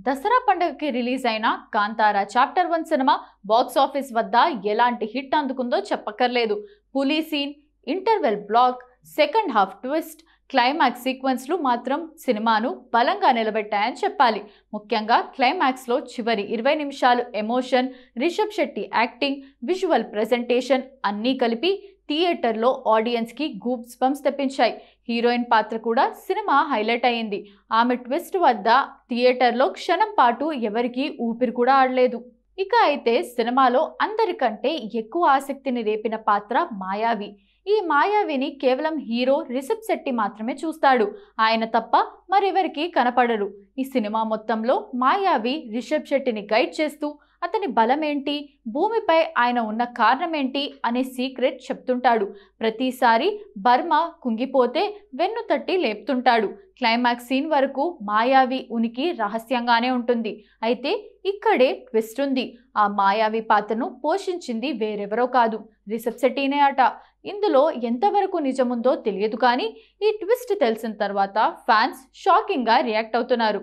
దసరా పండుగకి రిలీజ్ అయిన కాంతారా చాప్టర్ 1 సినిమా బాక్స్ ఆఫీస్ వద్ద ఎలాంటి హిట్ అందుకుందో చెప్పక్కర్లేదు. పులి scene, interval block, second half twist, climax సీక్వెన్స్లు మాత్రం సినిమాను బలంగా నిలబెట్టాయని చెప్పాలి. ముఖ్యంగా క్లైమాక్స్లో చివరి 20 నిమిషాలు emotion, Rishab Shetty acting, visual presentation అన్నీ కలిపి థియేటర్లో ఆడియన్స్కి గూప్స్ బంప్స్ తెప్పించాయి. హీరోయిన్ పాత్ర కూడా సినిమా హైలైట్ అయ్యింది. ఆమె ట్విస్ట్ వద్ద థియేటర్లో క్షణం పాటు ఎవరికీ ఊపిరి కూడా ఆడలేదు. ఇక అయితే సినిమాలో అందరికంటే ఎక్కువ ఆసక్తిని రేపిన పాత్ర మాయావి. ఈ మాయావిని కేవలం హీరో రిషబ్ శెట్టి మాత్రమే చూస్తాడు. ఆయన తప్ప మరెవరికి కనపడరు. ఈ సినిమా మొత్తంలో మాయావి రిషబ్ శెట్టిని గైడ్ చేస్తూ అతని బలమేంటి, భూమిపై ఆయన ఉన్న కారణమేంటి అనే సీక్రెట్ చెప్తుంటాడు. ప్రతిసారి బర్మ కుంగిపోతే వెన్ను తట్టి లేపుతుంటాడు. క్లైమాక్స్ సీన్ వరకు మాయావి ఉనికి రహస్యంగానే ఉంటుంది. అయితే ఇక్కడే ట్విస్ట్ ఉంది. ఆ మాయావి పాత్రను పోషించింది వేరెవరో కాదు, రిషబ్ శెట్టినే అట. ఇందులో ఎంతవరకు నిజముందో తెలియదు, కానీ ఈ ట్విస్ట్ తెలిసిన తర్వాత ఫ్యాన్స్ షాకింగ్గా రియాక్ట్ అవుతున్నారు.